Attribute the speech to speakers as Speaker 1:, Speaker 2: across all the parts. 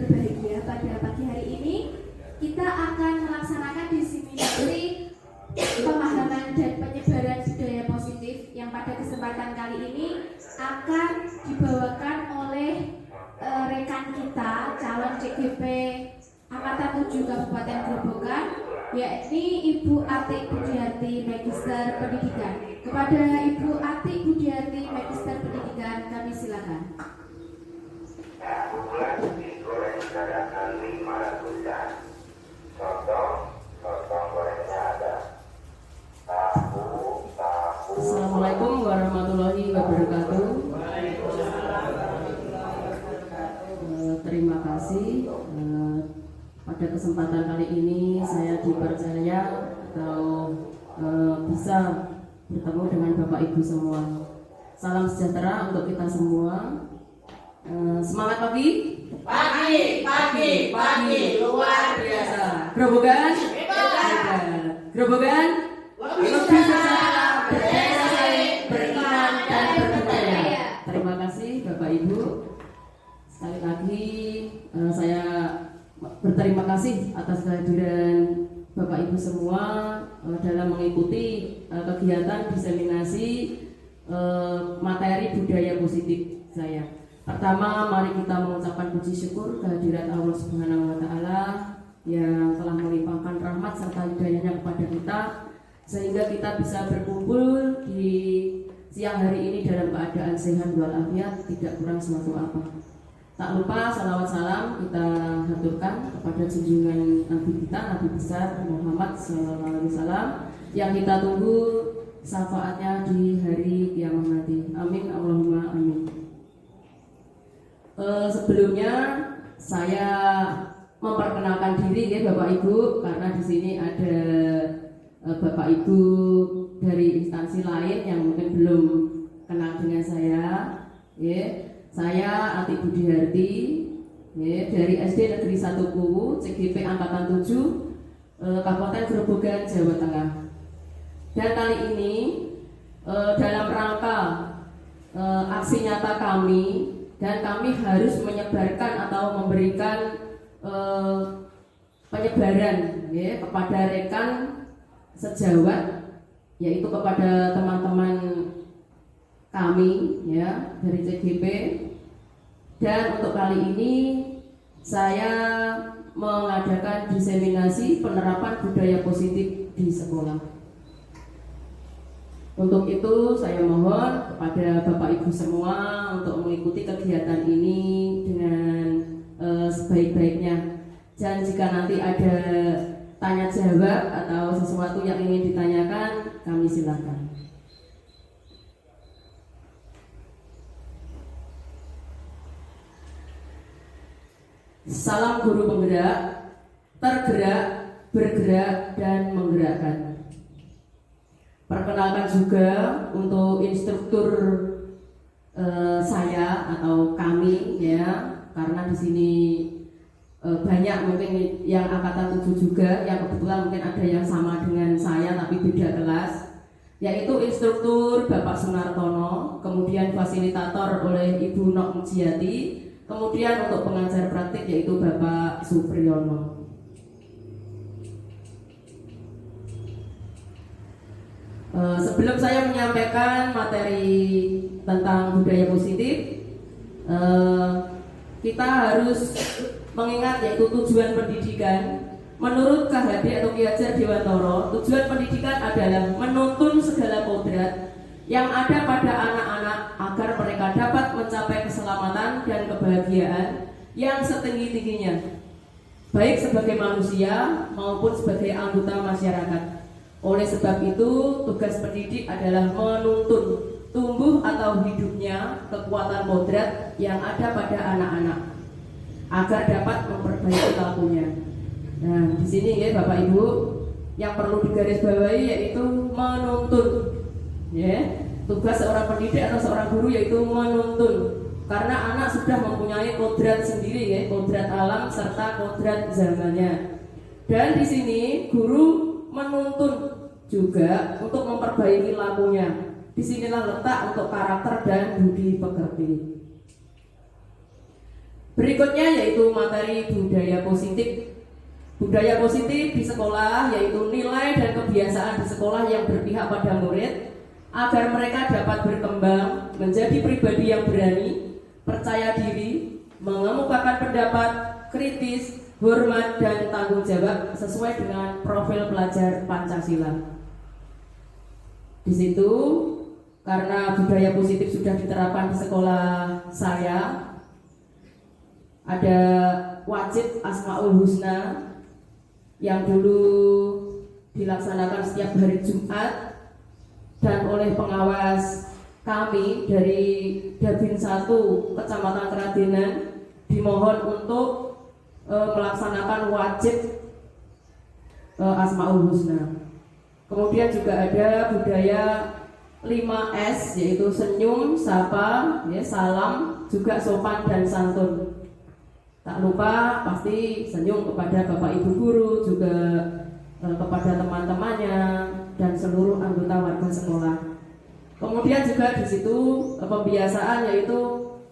Speaker 1: berbahagia. Pada pagi hari ini kita akan melaksanakan diseminasi pemahaman dan penyebaran budaya positif yang pada kesempatan kali ini akan dibawakan oleh rekan kita calon CGP Angkatan 7 Kabupaten Grobogan, yakni Ibu Atik Budiarti Magister Pendidikan. Kepada Ibu Atik Budiarti Magister Pendidikan kami silakan.
Speaker 2: Goreng dadakan 500 an. Sotong gorengnya ada. Tahu.
Speaker 3: Assalamualaikum warahmatullahi wabarakatuh. Terima kasih. Pada kesempatan kali ini saya dipercaya atau bisa bertemu dengan Bapak Ibu semua. Salam sejahtera untuk kita semua. Semangat pagi. Pagi luar biasa. Grobogan hebat. Grobogan lebih sejahtera, berdaya, beriman dan berbudaya. Terima kasih Bapak Ibu. Sekali lagi saya berterima kasih atas kehadiran Bapak Ibu semua dalam mengikuti kegiatan diseminasi materi budaya positif saya. Pertama, mari kita mengucapkan puji syukur kehadirat Allah Subhanahu wa Ta'ala yang telah melimpahkan rahmat serta hidayahnya kepada kita, sehingga kita bisa berkumpul di siang hari ini dalam keadaan sehat walafiat, tidak kurang suatu apa. Tak lupa salawat salam kita haturkan kepada junjungan Nabi kita, Nabi besar Muhammad SAW, yang kita tunggu syafaatnya di hari kiamat nanti. Amin Allahumma amin. Sebelumnya saya memperkenalkan diri ya Bapak Ibu, karena di sini ada Bapak Ibu dari instansi lain yang mungkin belum kenal dengan saya. Ya, saya Atik Budiarti, ya, dari SD Negeri 1 Kuwu, CGP Angkatan 7, Kabupaten Grobogan, Jawa Tengah. Dan kali ini dalam rangka aksi nyata kami, dan kami harus menyebarkan atau memberikan penyebaran ya, kepada rekan sejawat, yaitu kepada teman-teman kami ya dari CGP. Dan untuk kali ini saya mengadakan diseminasi penerapan budaya positif di sekolah. Untuk itu saya mohon kepada Bapak Ibu semua untuk mengikuti kegiatan ini dengan sebaik-baiknya. Dan jika nanti ada tanya jawab atau sesuatu yang ingin ditanyakan, kami silakan. Salam guru penggerak, tergerak, bergerak, dan menggerakkan. Perkenalkan juga untuk instruktur saya atau kami ya, karena di sini banyak mungkin yang angkatan 7 juga, yang kebetulan mungkin ada yang sama dengan saya tapi beda kelas, yaitu instruktur Bapak Sunartono, kemudian fasilitator oleh Ibu Nok Mujiati, kemudian untuk pengajar praktik yaitu Bapak Supriyono. Sebelum saya menyampaikan materi tentang budaya positif, kita harus mengingat yaitu tujuan pendidikan. Menurut KHD atau Ki Hajar Dewantoro, tujuan pendidikan adalah menuntun segala kodrat yang ada pada anak-anak agar mereka dapat mencapai keselamatan dan kebahagiaan yang setinggi-tingginya, baik sebagai manusia maupun sebagai anggota masyarakat. Oleh sebab itu, tugas pendidik adalah menuntun tumbuh atau hidupnya kekuatan kodrat yang ada pada anak-anak agar dapat memperbaiki lakunya. Nah, di sini ya Bapak Ibu, yang perlu digarisbawahi yaitu menuntun. Ya, tugas seorang pendidik atau seorang guru yaitu menuntun. Karena anak sudah mempunyai kodrat sendiri ya, kodrat alam serta kodrat zamannya. Dan di sini guru menuntun juga untuk memperbaiki lakunya. Disinilah letak untuk karakter dan budi pekerti. Berikutnya yaitu materi budaya positif. Budaya positif di sekolah yaitu nilai dan kebiasaan di sekolah yang berpihak pada murid agar mereka dapat berkembang menjadi pribadi yang berani, percaya diri, mengemukakan pendapat, kritis, hormat dan tanggung jawab sesuai dengan profil pelajar Pancasila. Di situ karena budaya positif sudah diterapkan di sekolah saya, ada wajib Asmaul Husna yang dulu dilaksanakan setiap hari Jumat dan oleh pengawas kami dari Dabin 1 Kecamatan Keradenan dimohon untuk melaksanakan wajib Asmaul Husna. Kemudian juga ada budaya 5S yaitu senyum, sapa, ya, salam, juga sopan dan santun. Tak lupa pasti senyum kepada Bapak Ibu guru, juga kepada teman-temannya dan seluruh anggota warga sekolah. Kemudian juga di situ pembiasaan yaitu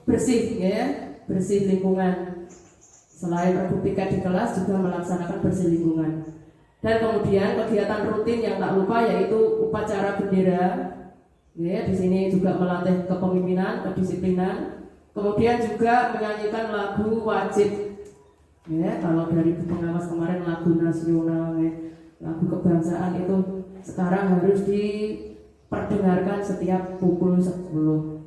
Speaker 3: bersih, ya, bersih lingkungan. Selain berbuktikan di kelas juga melaksanakan bersih lingkungan. Dan kemudian kegiatan rutin yang tak lupa yaitu upacara bendera. Ya, di sini juga melatih kepemimpinan, kedisiplinan. Kemudian juga menyanyikan lagu wajib. Ya, kalau dari pengawas kemarin lagu nasional, ya, lagu kebangsaan itu sekarang harus diperdengarkan setiap pukul 10.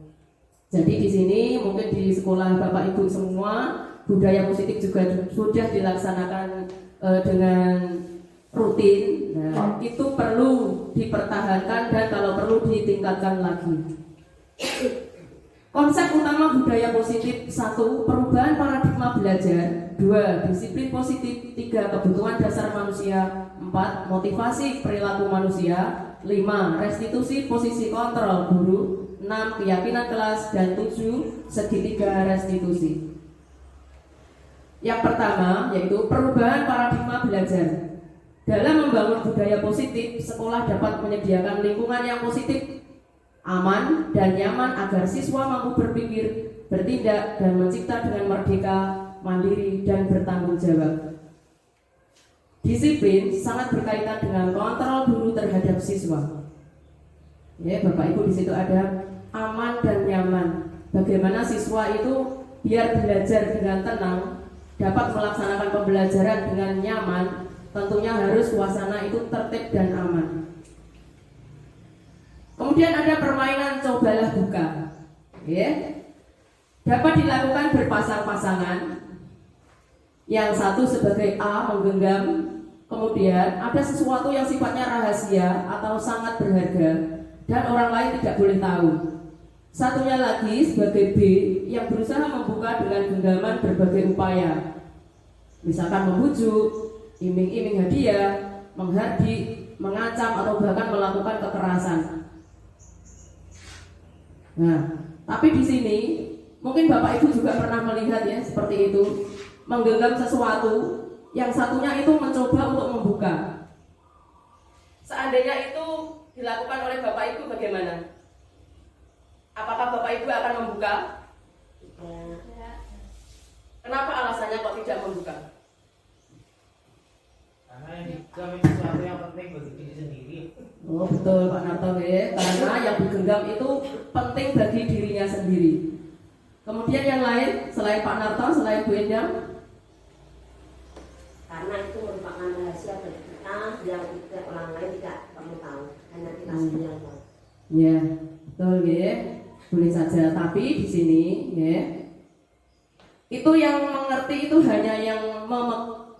Speaker 3: Jadi di sini mungkin di sekolah Bapak Ibu semua budaya positif juga sudah dilaksanakan dengan rutin. Nah, itu perlu dipertahankan dan kalau perlu ditingkatkan lagi. Konsep utama budaya positif: 1. Perubahan paradigma belajar. 2. Disiplin positif. 3. Kebutuhan dasar manusia. 4. Motivasi perilaku manusia. 5. Restitusi posisi kontrol guru. 6. Keyakinan kelas. Dan 7. Segitiga restitusi. Yang pertama yaitu perubahan paradigma belajar. Dalam membangun budaya positif, sekolah dapat menyediakan lingkungan yang positif, aman dan nyaman agar siswa mampu berpikir, bertindak dan mencipta dengan merdeka, mandiri dan bertanggung jawab. Disiplin sangat berkaitan dengan kontrol guru terhadap siswa. Ya, Bapak Ibu, di situ ada aman dan nyaman. Bagaimana siswa itu biar belajar dengan tenang, dapat melaksanakan pembelajaran dengan nyaman. Tentunya harus suasana itu tertib dan aman. Kemudian ada permainan cobalah buka, ya. Dapat dilakukan berpasang-pasangan. Yang satu sebagai A menggenggam, kemudian ada sesuatu yang sifatnya rahasia atau sangat berharga dan orang lain tidak boleh tahu. Satunya lagi sebagai B yang berusaha membuka dengan genggaman berbagai upaya, misalkan membujuk, iming-iming hadiah, menghardik, mengancam atau bahkan melakukan kekerasan. Nah, tapi di sini mungkin Bapak Ibu juga pernah melihat, ya, seperti itu, menggenggam sesuatu, yang satunya itu mencoba untuk membuka. Seandainya itu dilakukan oleh Bapak Ibu bagaimana? Apakah Bapak Ibu akan membuka? Kenapa alasannya kok tidak membuka?
Speaker 4: Karena yang digenggam itu sesuatu yang penting bagi diri sendiri.
Speaker 3: Oh betul Pak Narto, ya. Karena yang digenggam itu penting bagi dirinya sendiri. Kemudian yang lain selain Pak Narto, selain Bu Endang?
Speaker 5: Karena itu merupakan rahasia bagi kita yang tidak orang lain tidak kamu tahu, hanya kita sendiri yang tahu.
Speaker 3: Ya, betul, ya. Boleh saja. Tapi di sini, ya, itu yang mengerti itu hanya yang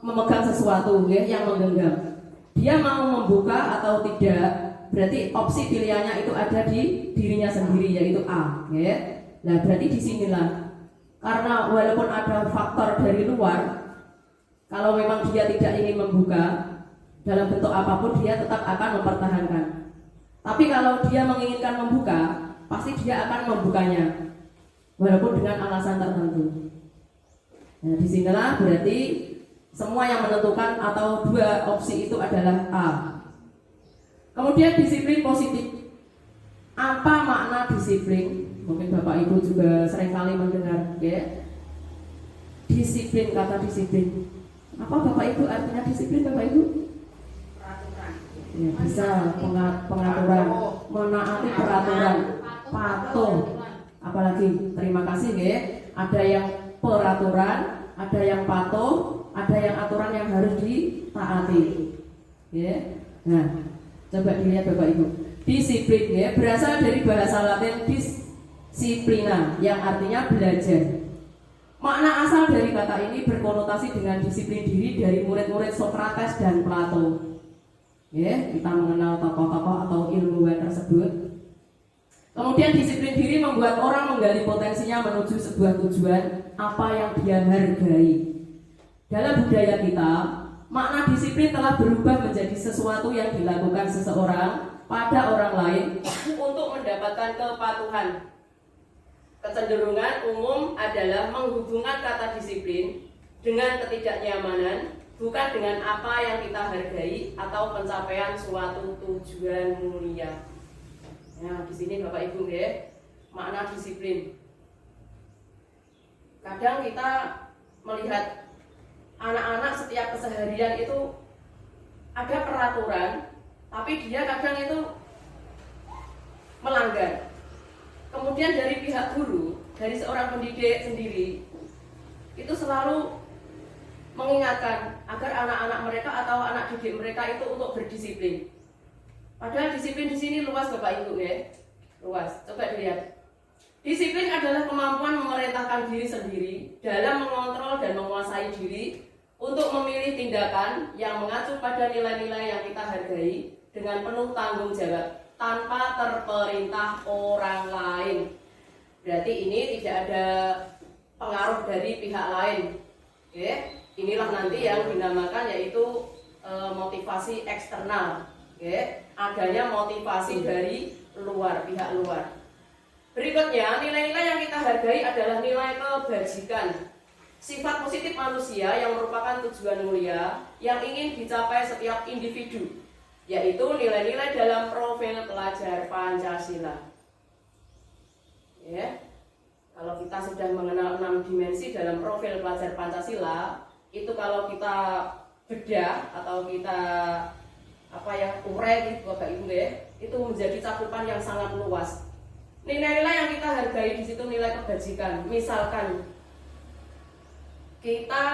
Speaker 3: memegang sesuatu, ya, yang menggenggam. Dia mau membuka atau tidak, berarti opsi pilihannya itu ada di dirinya sendiri, yaitu A, ya. Nah, berarti disinilah, karena walaupun ada faktor dari luar, kalau memang dia tidak ingin membuka dalam bentuk apapun, dia tetap akan mempertahankan. Tapi kalau dia menginginkan membuka, pasti dia akan membukanya, walaupun dengan alasan tertentu. Nah, disinilah berarti semua yang menentukan atau dua opsi itu adalah A. Kemudian disiplin positif. Apa makna disiplin? Mungkin Bapak Ibu juga seringkali mendengar, ya. Disiplin, kata disiplin. Apa Bapak Ibu artinya disiplin Bapak Ibu? Ya, bisa pengaturan, menaati peraturan, patuh. Apalagi terima kasih ya. Ada yang peraturan, ada yang patuh, ada yang aturan yang harus ditaati. Ya. Nah, coba dilihat Bapak Ibu. Disiplin ya berasal dari bahasa Latin disciplina yang artinya belajar. Makna asal dari kata ini berkonotasi dengan disiplin diri dari murid-murid Sokrates dan Plato. Ya, kita mengenal tokoh-tokoh atau ilmuwan tersebut. Kemudian disiplin diri membuat orang menggali potensinya menuju sebuah tujuan apa yang dia hargai. Dalam budaya kita, makna disiplin telah berubah menjadi sesuatu yang dilakukan seseorang pada orang lain untuk mendapatkan kepatuhan. Kecenderungan umum adalah menghubungkan kata disiplin dengan ketidaknyamanan, bukan dengan apa yang kita hargai atau pencapaian suatu tujuan mulia. Nah, di sini Bapak Ibu ya, makna disiplin. Kadang kita melihat anak-anak setiap keseharian itu ada peraturan, tapi dia kadang itu melanggar. Kemudian dari pihak guru, dari seorang pendidik sendiri, itu selalu mengingatkan agar anak-anak mereka atau anak didik mereka itu untuk berdisiplin. Padahal disiplin di sini luas Bapak Ibu ya, luas. Coba dilihat. Disiplin adalah kemampuan memerintahkan diri sendiri dalam mengontrol dan menguasai diri untuk memilih tindakan yang mengacu pada nilai-nilai yang kita hargai dengan penuh tanggung jawab tanpa terperintah orang lain. Berarti ini tidak ada pengaruh dari pihak lain. Ya, inilah nanti yang dinamakan yaitu motivasi eksternal. Ya, adanya motivasi dari luar, pihak luar. Berikutnya, nilai-nilai yang kita hargai adalah nilai kebajikan. Sifat positif manusia yang merupakan tujuan mulia yang ingin dicapai setiap individu, yaitu nilai-nilai dalam profil pelajar Pancasila. Ya, kalau kita sudah mengenal 6 dimensi dalam profil pelajar Pancasila, itu kalau kita bedah atau kita urai gitu Bapak Ibu ya, itu menjadi cakupan yang sangat luas. Nilai-nilai yang kita hargai di situ nilai kebajikan. Misalkan kita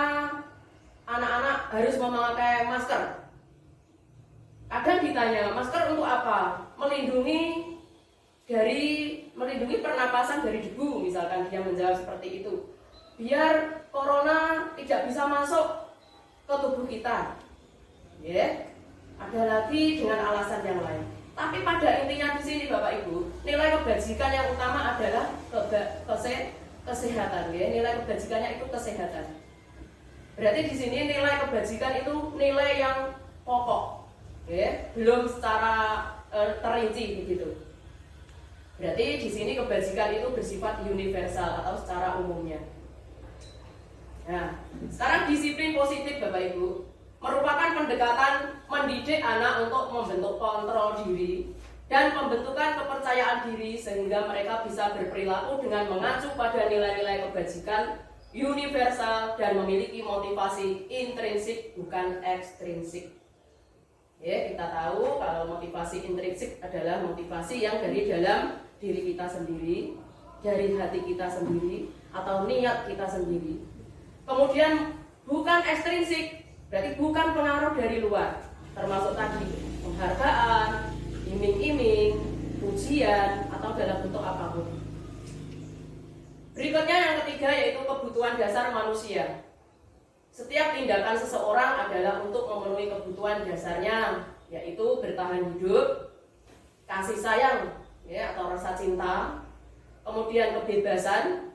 Speaker 3: anak-anak harus memakai masker. Kadang ditanya, masker untuk apa? Melindungi pernapasan dari debu, misalkan dia menjawab seperti itu. Biar corona tidak bisa masuk ke tubuh kita. Ya. Ada lagi dengan alasan yang lain. Tapi pada intinya di sini Bapak Ibu, nilai kebajikan yang utama adalah kesehatan. Ya. Nilai kebajikannya itu kesehatan. Berarti di sini nilai kebajikan itu nilai yang pokok. Ya, belum secara terinci begitu. Berarti di sini kebajikan itu bersifat universal atau secara umumnya. Nah, sekarang disiplin positif Bapak Ibu merupakan pendekatan mendidik anak untuk membentuk kontrol diri dan pembentukan kepercayaan diri sehingga mereka bisa berperilaku dengan mengacu pada nilai-nilai kebajikan universal dan memiliki motivasi intrinsik bukan ekstrinsik. Ya, kita tahu kalau motivasi intrinsik adalah motivasi yang dari dalam diri kita sendiri, dari hati kita sendiri, atau niat kita sendiri. Kemudian bukan ekstrinsik, berarti bukan pengaruh dari luar, termasuk tadi penghargaan, iming-iming, pujian, atau dalam bentuk apapun. Berikutnya yang ketiga yaitu kebutuhan dasar manusia. Setiap tindakan seseorang adalah untuk memenuhi kebutuhan dasarnya, yaitu bertahan hidup, kasih sayang, ya, atau rasa cinta, kemudian kebebasan,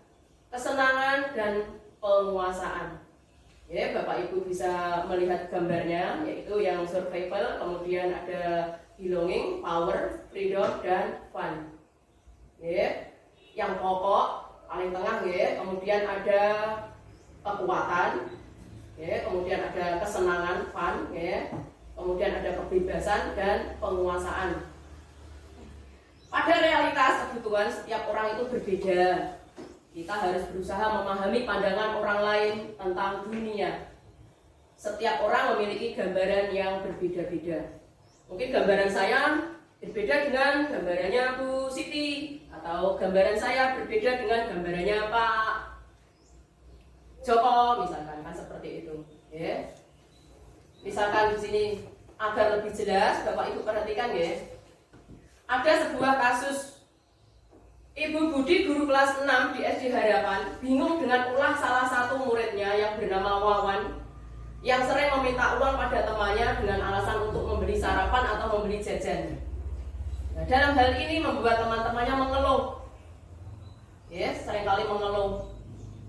Speaker 3: kesenangan, dan penguasaan. Ya, Bapak Ibu bisa melihat gambarnya, yaitu yang survival, kemudian ada belonging, power, freedom, dan fun. Ya, yang pokok paling tengah, ya, kemudian ada kekuatan. Ya, kemudian ada kesenangan, fun, ya. Kemudian ada kebebasan dan penguasaan. Pada realitas kebutuhan setiap orang itu berbeda. Kita harus berusaha memahami pandangan orang lain tentang dunia. Setiap orang memiliki gambaran yang berbeda-beda. Mungkin gambaran saya berbeda dengan gambarannya Bu Siti, atau gambaran saya berbeda dengan gambarannya Pak Joko, misalkan, kan seperti itu. Ya. Misalkan di sini agar lebih jelas, Bapak Ibu perhatikan ya. Ada sebuah kasus Ibu Budi, guru kelas 6 di SD Harapan, bingung dengan ulah salah satu muridnya yang bernama Wawan, yang sering meminta uang pada temannya dengan alasan untuk membeli sarapan atau membeli jajan. Nah, dalam hal ini membuat teman-temannya mengeluh. Ya, seringkali mengeluh.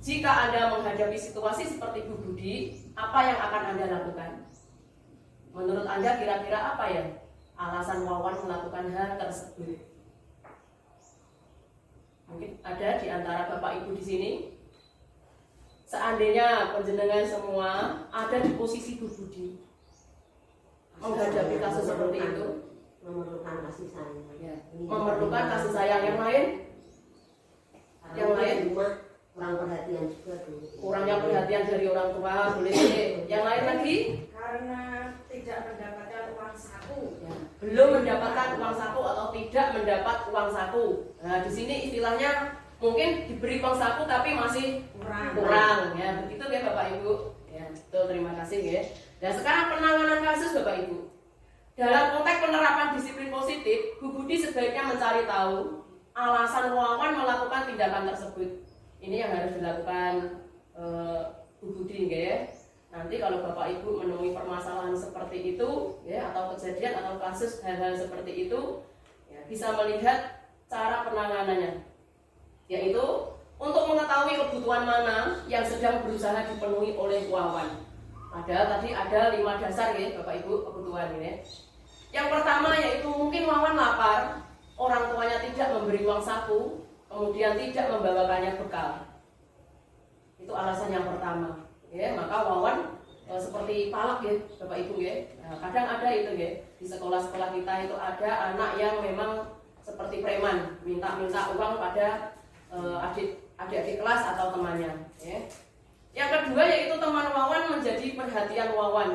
Speaker 3: Jika Anda menghadapi situasi seperti Bu Budi, apa yang akan Anda lakukan? Menurut Anda kira-kira apa ya alasan Wawan melakukan hal tersebut? Mungkin ada di antara Bapak Ibu di sini. Seandainya penjenengan semua ada di posisi Bu Budi menghadapi kasus seperti itu,
Speaker 5: memerlukan kasih sayang.
Speaker 3: ya, memerlukan kasih sayang. Yang lain? Yang lain?
Speaker 5: Kurang perhatian juga tuh.
Speaker 3: Kurangnya perhatian dari orang tua, boleh sih. Yang lain lagi?
Speaker 6: Karena tidak mendapatkan uang saku.
Speaker 3: Ya, belum mendapatkan uang saku atau tidak mendapat uang saku. Nah, di sini istilahnya mungkin diberi uang saku tapi masih kurang. Ya, begitu ya Bapak Ibu. Ya, betul, terima kasih ya. Dan sekarang penanganan kasus Bapak Ibu. Dalam konteks penerapan disiplin positif, Bu Budi sebaiknya mencari tahu alasan Wawan melakukan tindakan tersebut. Ini yang harus dilakukan Bu Budi ya. Nanti kalau Bapak Ibu menemui permasalahan seperti itu ya, atau kejadian atau kasus hal-hal seperti itu ya, bisa melihat cara penanganannya, yaitu untuk mengetahui kebutuhan mana yang sedang berusaha dipenuhi oleh Wawan. Padahal tadi ada 5 dasar ya Bapak Ibu kebutuhan ini. Yang pertama yaitu mungkin Wawan lapar, orang tuanya tidak memberi uang saku, kemudian tidak membawakannya bekal. Itu alasan yang pertama. Ya, maka Wawan seperti palak ya Bapak Ibu ya. Nah, kadang ada itu ya di sekolah-sekolah kita itu ada anak yang memang seperti preman, minta uang pada adik-adik kelas atau temannya. Ya. Yang kedua yaitu teman Wawan menjadi perhatian Wawan.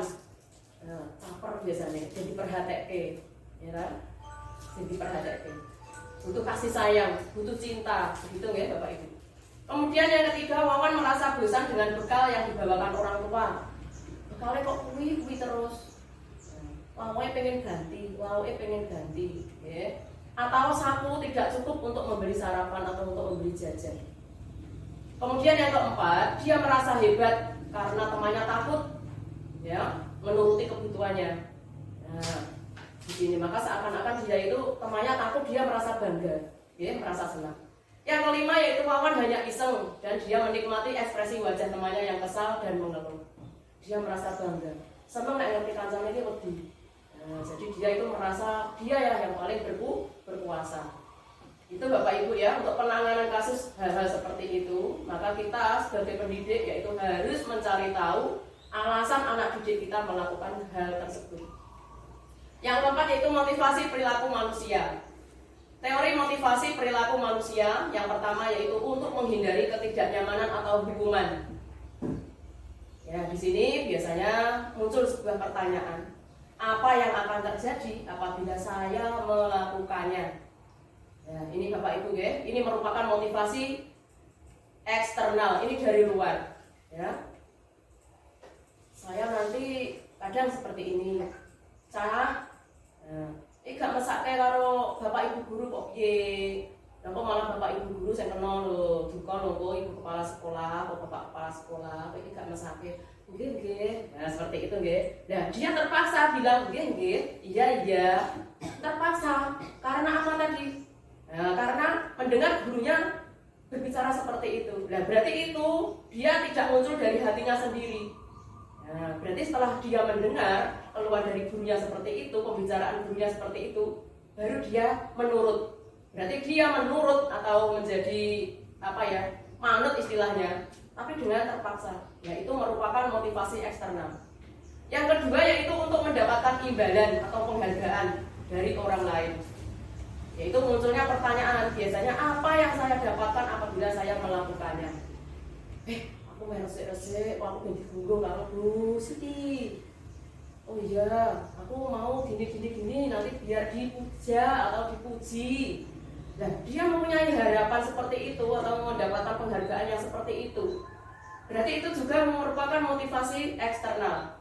Speaker 3: Nah, caper biasanya, jadi perhatian, ya kan? Jadi perhatian. Butuh kasih sayang, butuh cinta, begitu ya Bapak Ibu. Kemudian yang ketiga, Wawan merasa bosan dengan bekal yang dibawakan orang tua. Bekalnya kok kuwi terus. Wawan pengen ganti, ya. Atau saku tidak cukup untuk membeli sarapan atau untuk membeli jajan. Kemudian yang keempat, dia merasa hebat karena temannya takut, ya, menuruti kebutuhannya. Nah, di sini maka seakan-akan dia itu temannya takut, dia merasa bangga, ya, merasa senang. Yang kelima yaitu Wawan hanya iseng dan dia menikmati ekspresi wajah temannya yang kesal dan mengeluh. Dia merasa bangga, senang nek ngerti kancane iki wedi. Nah, jadi dia itu merasa dia yang paling berkuasa. Itu Bapak Ibu ya, untuk penanganan kasus hal-hal seperti itu, maka kita sebagai pendidik yaitu harus mencari tahu alasan anak didik kita melakukan hal tersebut. Yang keempat yaitu motivasi perilaku manusia. Teori motivasi perilaku manusia yang pertama yaitu untuk menghindari ketidaknyamanan atau hukuman. Ya, di sini biasanya muncul sebuah pertanyaan. Apa yang akan terjadi apabila saya melakukannya? Ya, ini Bapak Ibu ya, ini merupakan motivasi eksternal, ini dari luar. Ya. Saya nanti kadang seperti ini. Saya gak mesake karo Bapak Ibu guru kok piye. Lah kok malah Bapak Ibu guru sing kena lho, duka lho kok Ibu kepala sekolah, kok Bapak kepala sekolah, kok iki gak mesake. Nggih. Nah, seperti itu nggih. Nah, dia terpaksa bilang nggih. Iya. Terpaksa. Karena apa tadi? Nah, karena mendengar gurunya berbicara seperti itu. Nah, berarti itu dia tidak muncul dari hatinya sendiri. Nah, berarti setelah dia mendengar keluar dari gurunya seperti itu, pembicaraan gurunya seperti itu, baru dia menurut. Berarti dia menurut atau menjadi manut istilahnya, tapi dengan terpaksa. Yaitu merupakan motivasi eksternal. Yang kedua yaitu untuk mendapatkan imbalan atau penghargaan dari orang lain.
Speaker 7: Yaitu munculnya pertanyaan, biasanya apa yang saya dapatkan apabila saya melakukannya. Aku main resik-resik, aku ganti gunggung karo Bu Siti. Oh iya, aku mau gini, nanti biar dipuja atau dipuji. Nah, dia mempunyai harapan seperti itu atau mendapatkan penghargaan yang seperti itu. Berarti itu juga merupakan motivasi eksternal.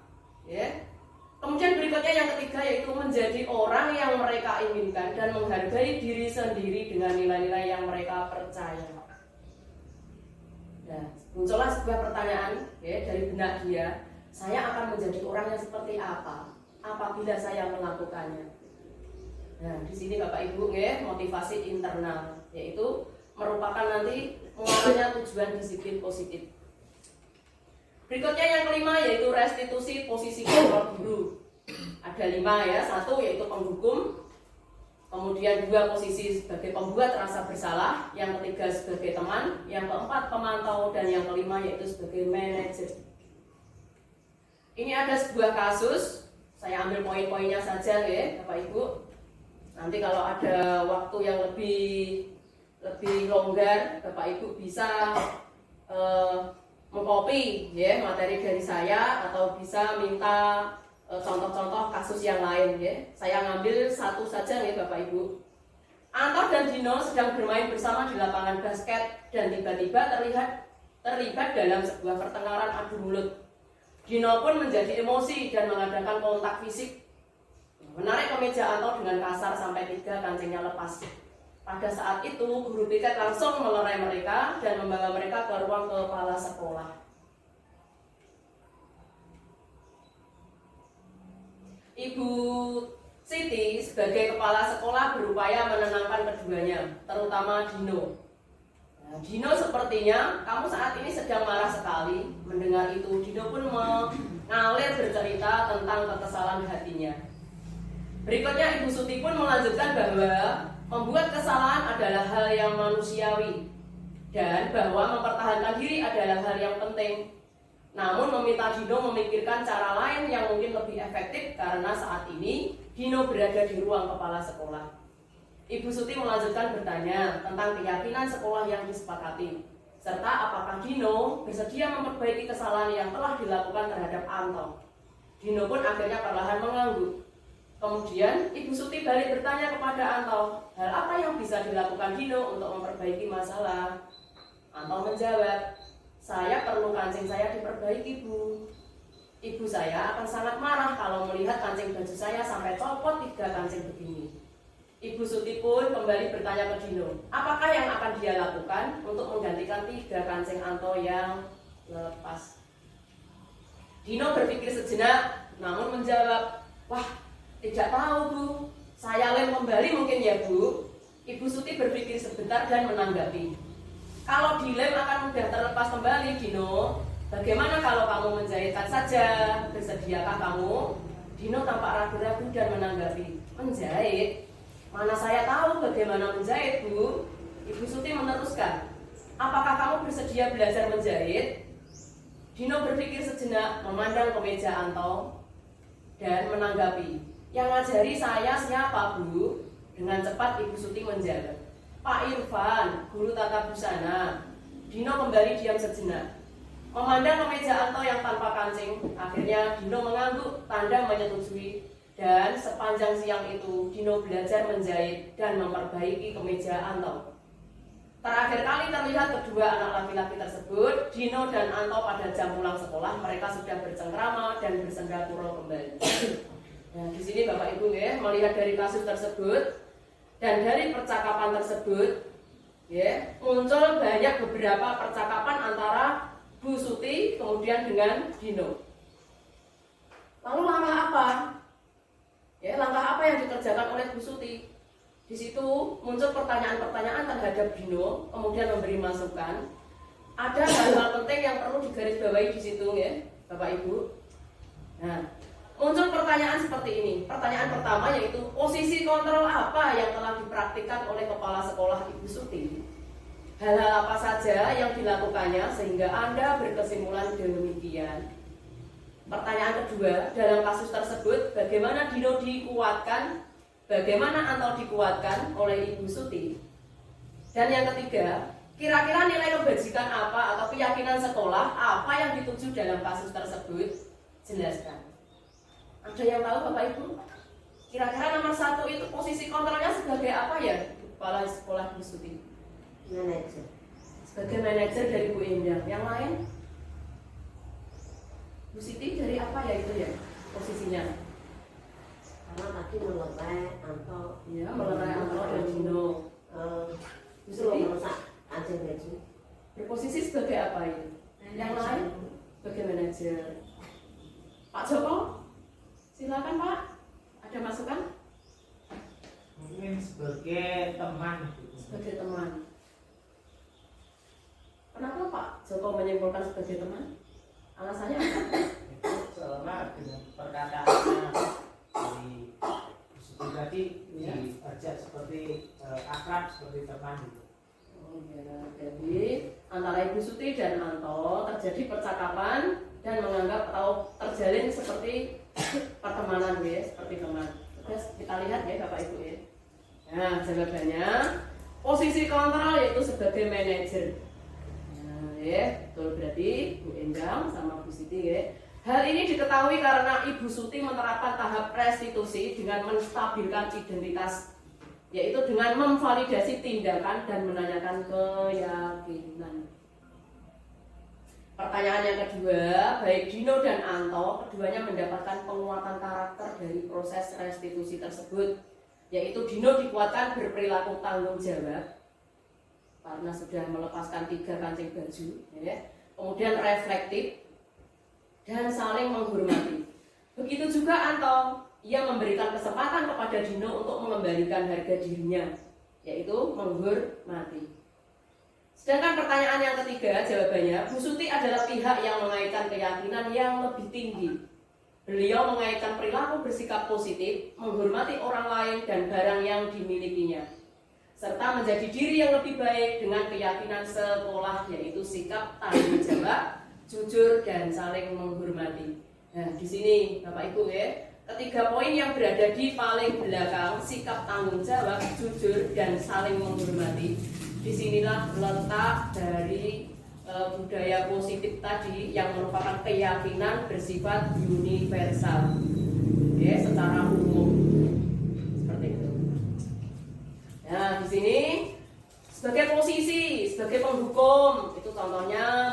Speaker 7: Ya. Kemudian berikutnya yang ketiga yaitu menjadi orang yang mereka inginkan dan menghargai diri sendiri dengan nilai-nilai yang mereka percaya. Nah, muncullah sebuah pertanyaan ya, dari benak dia, saya akan menjadi orang yang seperti apa apabila saya melakukannya. Nah, di sini Bapak Ibu ya, motivasi internal yaitu merupakan nanti mengarahnya tujuan disiplin positif. Berikutnya yang kelima yaitu restitusi posisi kontrol guru. Ada 5 ya, 1 yaitu penghukum, kemudian 2 posisi sebagai pembuat rasa bersalah, yang ketiga sebagai teman, yang keempat pemantau, dan yang kelima yaitu sebagai manajer. Ini ada sebuah kasus, saya ambil poin-poinnya saja ya Bapak Ibu. Nanti kalau ada waktu yang lebih longgar, Bapak Ibu bisa mengcopy ya materi dari saya atau bisa minta contoh-contoh kasus yang lain ya. Saya ngambil satu saja nih Bapak Ibu. Anto dan Dino sedang bermain bersama di lapangan basket dan tiba-tiba terlibat dalam sebuah pertengkaran adu mulut. Dino pun menjadi emosi dan mengadakan kontak fisik, menarik kemeja Anto dengan kasar sampai 3 kancingnya lepas. Pada saat itu, guru piket langsung melerai mereka dan membawa mereka ke ruang kepala sekolah. Ibu Siti sebagai kepala sekolah berupaya menenangkan keduanya, terutama Dino. Nah, Dino sepertinya, kamu saat ini sedang marah sekali. Mendengar itu, Dino pun mengalir bercerita tentang kekesalan hatinya. Berikutnya Ibu Suti pun melanjutkan bahwa membuat kesalahan adalah hal yang manusiawi dan bahwa mempertahankan diri adalah hal yang penting. Namun meminta Dino memikirkan cara lain yang mungkin lebih efektif karena saat ini Dino berada di ruang kepala sekolah. Ibu Suti melanjutkan bertanya tentang keyakinan sekolah yang disepakati, serta apakah Dino bersedia memperbaiki kesalahan yang telah dilakukan terhadap Anto. Dino pun akhirnya perlahan mengangguk. Kemudian Ibu Suti balik bertanya kepada Anto, hal apa yang bisa dilakukan Dino untuk memperbaiki masalah? Anto menjawab, saya perlu kancing saya diperbaiki, Bu. Ibu saya akan sangat marah kalau melihat kancing baju saya sampai copot 3 kancing begini. Ibu Suti pun kembali bertanya ke Dino, apakah yang akan dia lakukan untuk menggantikan 3 kancing Anto yang lepas? Dino berpikir sejenak, namun menjawab, wah, tidak tahu, Bu. Saya lem kembali mungkin ya, Bu. Ibu Suti berpikir sebentar dan menanggapi. Kalau dilem akan mudah terlepas kembali, Dino. Bagaimana kalau kamu menjahitkan saja? Bersediakah kamu? Dino tampak ragu-ragu dan menanggapi. Menjahit? Mana saya tahu bagaimana menjahit, Bu. Ibu Suti meneruskan. Apakah kamu bersedia belajar menjahit? Dino berpikir sejenak, memandang ke meja Anto dan menanggapi. Yang ngajari saya siapa, Bu? Dengan cepat Ibu Suti menjawab, Pak Irfan, guru tata busana. Dino kembali diam sejenak, memandang ke meja Anto yang tanpa kancing. Akhirnya Dino mengangguk, tanda menyetujui. Dan sepanjang siang itu Dino belajar menjahit dan memperbaiki kemeja Anto. Terakhir kali terlihat kedua anak laki-laki tersebut, Dino dan Anto pada jam pulang sekolah. Mereka sudah bercengkrama dan bersenda gurau kembali. Nah, di sini Bapak Ibu ya, melihat dari kasus tersebut dan dari percakapan tersebut ya, muncul banyak beberapa percakapan antara Bu Suti kemudian dengan Dino. Lalu langkah apa? Ya, langkah apa yang dikerjakan oleh Bu Suti? Di situ muncul pertanyaan-pertanyaan terhadap Dino, kemudian memberi masukan. Ada hal-hal penting yang perlu digarisbawahi di situ ya, Bapak Ibu. Nah, muncul pertanyaan seperti ini. Pertanyaan pertama yaitu posisi kontrol apa yang telah dipraktikkan oleh kepala sekolah Ibu Suti? Hal-hal apa saja yang dilakukannya sehingga Anda berkesimpulan demikian? Pertanyaan kedua, dalam kasus tersebut bagaimana Dino dikuatkan bagaimana Anto dikuatkan oleh Ibu Suti. Dan yang ketiga, kira-kira nilai kebajikan apa atau keyakinan sekolah apa yang dituju dalam kasus tersebut? Jelaskan. Ada yang tahu Bapak Ibu? Kira-kira nomor 1 itu posisi kontrolnya sebagai apa ya kepala sekolah Bu Suti?
Speaker 5: Manajer.
Speaker 7: Sebagai manajer dari Bu Endang. Yang lain? Bu Siti dari apa ya itu ya posisinya?
Speaker 5: Karena tadi melerai Anto.
Speaker 7: Ya, melerai Anto dan Dino.
Speaker 5: Justru merusak Kanjeng Baju.
Speaker 7: Berposisi sebagai apa itu? Yang lain? Sebagai manajer. Pak Joko? Silakan Pak. Ada masukan?
Speaker 4: Mungkin sebagai teman.
Speaker 7: Sebagai teman. Kenapa Pak Joko menyimpulkan sebagai teman? Alasannya apa?
Speaker 4: Itu selama dengan perkataannya dari Suti tadi diajak seperti akrab seperti teman gitu.
Speaker 7: Oh ya, jadi antara Ibu Suti dan Anto terjadi percakapan dan menganggap atau terjalin seperti pertemanan ya, seperti teman. Terus kita lihat ya Bapak Ibu ya. Nah, jawabannya posisi kontrol yaitu sebagai manajer. Nah, ya, betul berarti Bu Endang sama Bu Siti ya. Hal ini diketahui karena Ibu Suti menerapkan tahap restitusi dengan menstabilkan identitas, yaitu dengan memvalidasi tindakan dan menanyakan keyakinan. Pertanyaan yang kedua, baik Dino dan Anto, keduanya mendapatkan penguatan karakter dari proses restitusi tersebut, yaitu Dino dikuatkan berperilaku tanggung jawab karena sudah melepaskan 3 kancing baju, ya. Kemudian reflektif dan saling menghormati. Begitu juga Anto, ia memberikan kesempatan kepada Dino untuk mengembalikan harga dirinya, yaitu menghormati. Sedangkan pertanyaan yang ketiga, jawabannya Bu Suti adalah pihak yang mengaitkan keyakinan yang lebih tinggi. Beliau mengaitkan perilaku bersikap positif, menghormati orang lain dan barang yang dimilikinya, serta menjadi diri yang lebih baik dengan keyakinan sekolah, yaitu sikap tanggung jawab, jujur dan saling menghormati. Nah, di sini Bapak Ibu ya, ketiga poin yang berada di paling belakang, sikap tanggung jawab, jujur dan saling menghormati. Disinilah letak dari budaya positif tadi yang merupakan keyakinan bersifat universal, ya, secara umum seperti itu. Nah, di sini sebagai posisi, sebagai penghukum, itu contohnya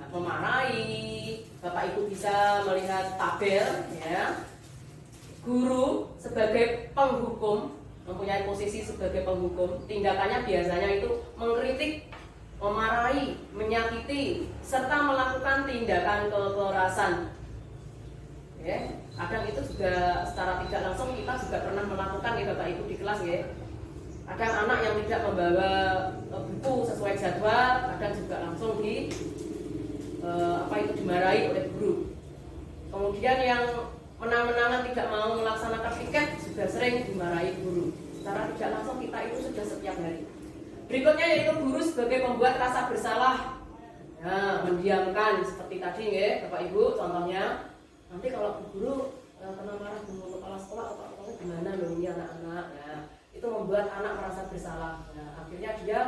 Speaker 7: memarahi. Bapak Ibu bisa melihat tabel, ya. Guru sebagai penghukum mempunyai posisi sebagai penghukum, tindakannya biasanya itu mengkritik, memarahi, menyakiti, serta melakukan tindakan kekerasan. Ya, kadang itu juga secara tidak langsung kita juga pernah melakukan ya Bapak Ibu di kelas ya. Kadang anak yang tidak membawa buku sesuai jadwal, kadang juga langsung dimarahi oleh guru. Kemudian yang menang-menangan tidak mau melaksanakan piket juga sering dimarahi guru. Secara tidak langsung kita itu sudah setiap hari. Berikutnya yaitu guru sebagai pembuat rasa bersalah. Nah, mendiamkan seperti tadi ya Bapak Ibu, contohnya nanti kalau guru kena marah dengan kepala sekolah atau gimana loh ini anak-anak. Nah, itu membuat anak merasa bersalah. Nah, akhirnya dia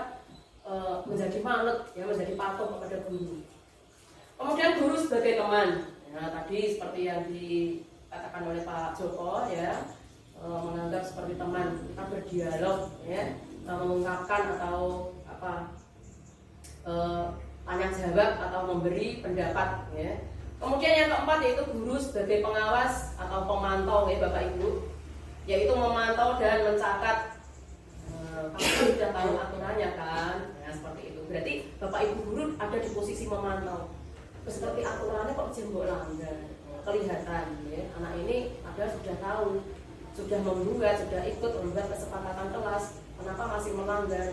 Speaker 7: menjadi manut, ya, menjadi patuh kepada guru. Kemudian guru sebagai teman. Nah, tadi seperti yang dikatakan oleh Pak Joko ya, menganggap seperti teman, kita berdialog ya, mengungkapkan atau tanya jawab atau memberi pendapat ya. Kemudian yang keempat yaitu guru sebagai pengawas atau pemantau ya Bapak Ibu, yaitu memantau dan mencatat. Kamu sudah tahu aturannya kan? Nah, seperti itu. Berarti Bapak Ibu guru ada di posisi memantau. Seperti aturannya kok jembok langgar, kelihatan ya. Anak ini ada sudah tahu, sudah membuat, sudah ikut membuat kesepakatan kelas, kenapa masih melanggar?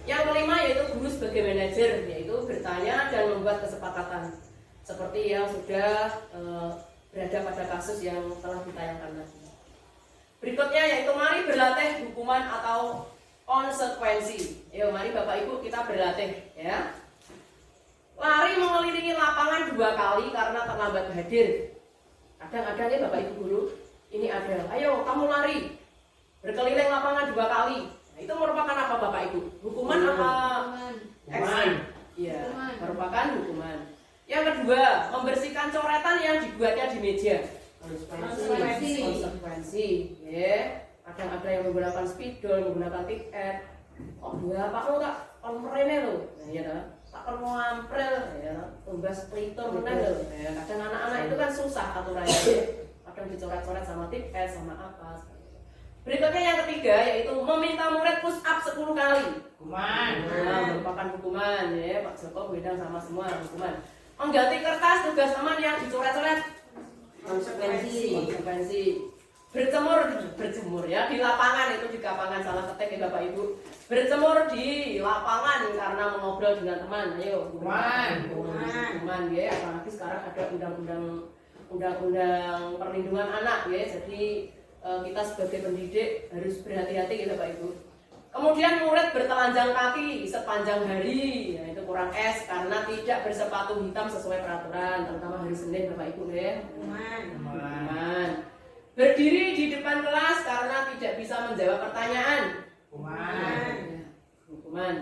Speaker 7: Yang kelima yaitu guru sebagai manajer, yaitu bertanya dan membuat kesepakatan, seperti yang sudah berada pada kasus yang telah ditayangkan tadi. Berikutnya yaitu mari berlatih hukuman atau konsekuensi. Ayo mari Bapak Ibu kita berlatih ya. Lari mengelilingi lapangan 2 kali karena terlambat hadir. Kadang-kadang ya Bapak Ibu guru, ini ada, ayo kamu lari berkeliling lapangan 2 kali. Nah, itu merupakan apa Bapak Ibu? Hukuman apa?
Speaker 4: Hukuman.
Speaker 7: Iya,
Speaker 1: Hukuman.
Speaker 7: merupakan hukuman. Yang kedua, membersihkan coretan yang dibuatnya di meja. Konsekuensi. Ya. Kadang ada yang menggunakan spidol, menggunakan tiket. Oh, dua Pak lo tak konmrene lo. Nah, ya toh. Tak perlu ngamprel ya. Tumbas plitur meneh lo. Ya, kadang anak-anak itu kan susah aturannya. Kadang dicoret-coret sama tiket sama apa. Berikutnya yang ketiga yaitu meminta murid push up 10 kali.
Speaker 4: Hukuman.
Speaker 7: Nah, merupakan hukuman ya, Pak Joko beda sama semua hukuman. Mengganti kertas tugas teman yang dicoret-coret. Konsekuensi. Berjemur ya di lapangan, itu di lapangan salah ketik ya Bapak Ibu. Berjemur di lapangan karena mengobrol dengan teman. Ayo, hukuman ya. Apalagi sekarang ada undang-undang perlindungan anak ya. Jadi kita sebagai pendidik harus berhati-hati ya Bapak Ibu. Kemudian murid bertelanjang kaki sepanjang hari, ya, itu kurang es karena tidak bersepatu hitam sesuai peraturan, terutama hari Senin Bapak Ibu ya. Hukuman. Berdiri di depan kelas karena tidak bisa menjawab pertanyaan. Hukuman.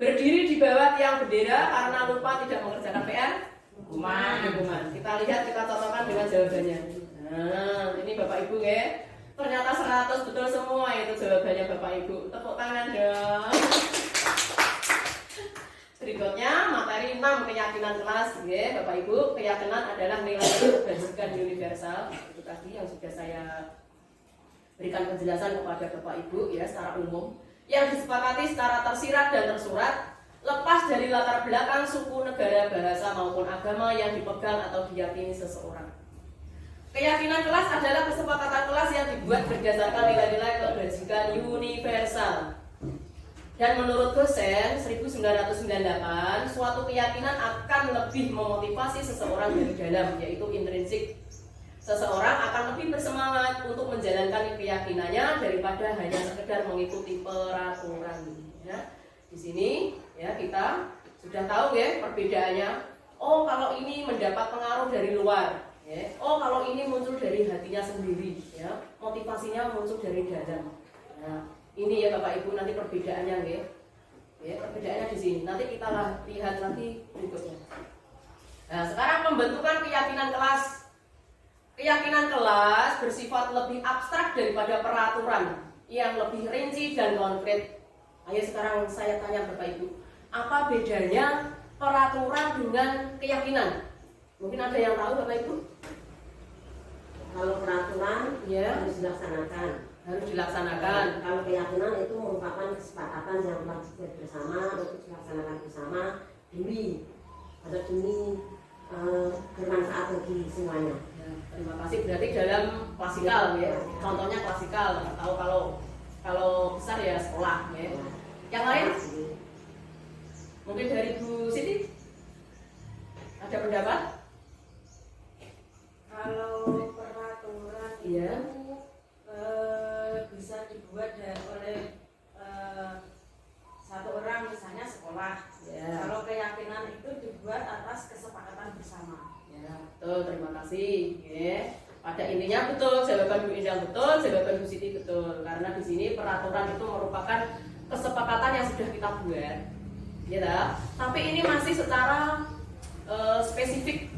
Speaker 7: Berdiri di bawah tiang bendera karena lupa tidak mengerjakan PR. Hukuman. Kita lihat, kita cocokkan dengan jawabannya. Nah, ini Bapak Ibu ya. Ternyata 100 betul semua itu jawabannya Bapak Ibu. Tepuk tangan dong. Berikutnya materi 6 keyakinan kelas ya Bapak Ibu. Keyakinan adalah nilai basic dan universal. Itu tadi yang sudah saya berikan penjelasan kepada Bapak Ibu ya secara umum. Yang disepakati secara tersirat dan tersurat, lepas dari latar belakang suku, negara, bahasa maupun agama yang dipegang atau diyakini seseorang. Keyakinan kelas adalah kesepakatan kelas yang dibuat berdasarkan nilai-nilai kebajikan universal. Dan menurut dosen 1998, suatu keyakinan akan lebih memotivasi seseorang dari dalam, yaitu intrinsik. Seseorang akan lebih bersemangat untuk menjalankan keyakinannya daripada hanya sekedar mengikuti peraturan. Ya. Di sini ya kita sudah tahu ya perbedaannya. Oh, kalau ini mendapat pengaruh dari luar. Ya. Oh, kalau ini muncul dari hatinya sendiri, ya. Motivasinya muncul dari dalam. Nah, ini ya Bapak Ibu nanti perbedaannya ya. Ya, perbedaannya di sini. Nanti kita lihat lagi berikutnya. Nah, sekarang pembentukan keyakinan kelas. Keyakinan kelas bersifat lebih abstrak daripada peraturan yang lebih rinci dan konkret. Ayo sekarang saya tanya Bapak Ibu, apa bedanya peraturan dengan keyakinan? Mungkin ada yang tahu Bapak Ibu?
Speaker 5: Kalau peraturan
Speaker 7: Ya,
Speaker 5: harus dilaksanakan.
Speaker 7: harus dilaksanakan.
Speaker 5: Kalau keyakinan itu merupakan kesepakatan yang telah dibuat bersama untuk dilaksanakan bersama demi bermanfaat bagi semuanya.
Speaker 7: Ya, terima kasih. Berarti dalam klasikal ya. Contohnya klasikal. Tahu kalau besar ya sekolah ya. Yang lain? Mungkin dari Bu Siti? Ada pendapat?
Speaker 6: Kalau peraturan
Speaker 7: Iya.
Speaker 6: itu bisa dibuat oleh satu orang misalnya sekolah.
Speaker 7: Ya.
Speaker 6: Kalau keyakinan itu dibuat atas kesepakatan bersama.
Speaker 7: Ya, betul. Terima kasih. Ya. Pada intinya betul, jawaban Bu Indah betul, jawaban Bu Siti betul. Karena di sini peraturan itu merupakan kesepakatan yang sudah kita buat, ya. Tapi ini masih secara spesifik.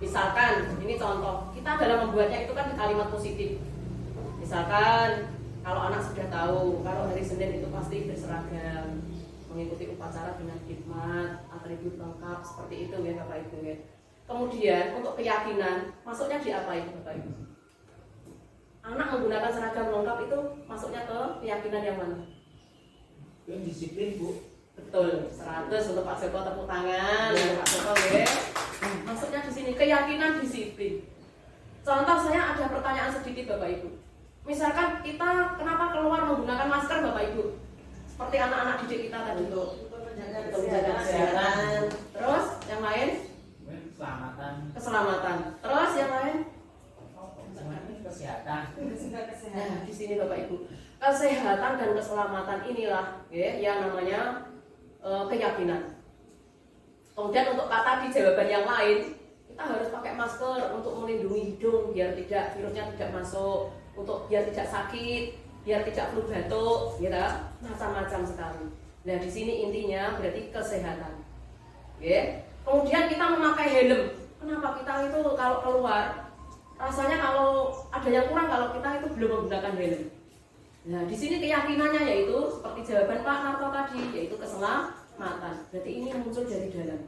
Speaker 7: Misalkan, ini contoh, kita dalam membuatnya itu kan kalimat positif. Misalkan, kalau anak sudah tahu, kalau hari Senin itu pasti berseragam, mengikuti upacara dengan khidmat, atribut lengkap, seperti itu ya Bapak Ibu ya. Kemudian untuk keyakinan, masuknya di apa itu Bapak Ibu? Anak menggunakan seragam lengkap itu masuknya ke keyakinan yang mana?
Speaker 4: Yang disiplin Bu.
Speaker 7: Betul, 100 untuk Pak Joko, tepuk tangan untuk Pak Joko ya. Maksudnya di sini keyakinan disiplin. Contoh saya ada pertanyaan sedikit Bapak Ibu. Misalkan kita kenapa keluar menggunakan masker Bapak Ibu? Seperti anak-anak didik kita tadi itu.
Speaker 6: Untuk menjaga
Speaker 7: Untuk menjaga kesehatan. Terus yang lain?
Speaker 4: Keselamatan.
Speaker 7: Keselamatan. Terus yang lain?
Speaker 4: Kesehatan.
Speaker 7: Nah, di sini Bapak Ibu, kesehatan dan keselamatan inilah ya, yang namanya keyakinan. Kemudian untuk kata di jawaban yang lain, kita harus pakai masker untuk melindungi hidung biar tidak virusnya tidak masuk, untuk biar tidak sakit. biar tidak flu batuk, gitu, macam-macam sekali. Nah di sini intinya berarti kesehatan. Oke. Kemudian kita memakai helm. Kenapa kita itu kalau keluar rasanya kalau ada yang kurang kalau kita itu belum menggunakan helm. Nah di sini keyakinannya yaitu seperti jawaban Pak Narto tadi, yaitu keselamatan. Berarti ini muncul dari dalam.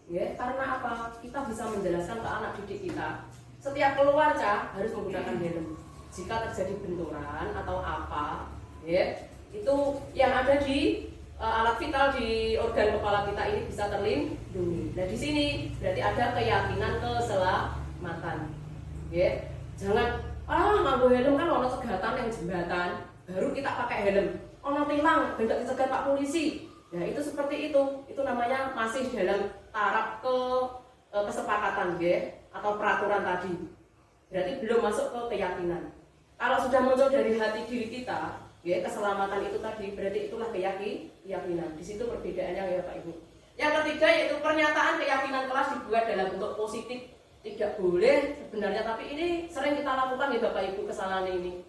Speaker 7: Ya, karena apa? Kita bisa menjelaskan ke anak didik kita setiap keluar harus menggunakan helm. Jika terjadi benturan atau apa, ya, itu yang ada di alat vital di organ kepala kita ini bisa terlindungi. Nah di sini berarti ada keyakinan keselamatan. Ya, jangan nganggo helm kan ono cegatan yang jembatan, baru kita pakai helm. Ono tilang, hendak dicegat Pak polisi. Ya itu seperti itu namanya masih dalam taraf kesepakatan, ya, atau peraturan tadi. Berarti belum masuk ke keyakinan. Kalau sudah muncul dari hati diri kita, ya, keselamatan itu tadi, berarti itulah keyakinan. Di situ perbedaannya ya Pak Ibu. Yang ketiga yaitu pernyataan keyakinan kelas dibuat dalam bentuk positif. Tidak boleh sebenarnya, tapi ini sering kita lakukan ya Bapak Ibu kesalahan ini.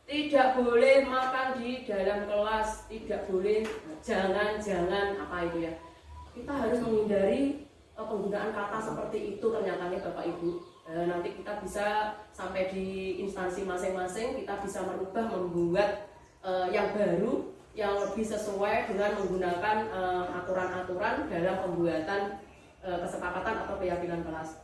Speaker 7: Tidak boleh makan di dalam kelas, tidak boleh, jangan apa itu ya. Kita harus menghindari penggunaan kata seperti itu ternyata nih Bapak Ibu. Nanti kita bisa sampai di instansi masing-masing, kita bisa merubah, membuat yang baru, yang lebih sesuai dengan menggunakan aturan-aturan dalam pembuatan kesepakatan atau keyakinan kelas.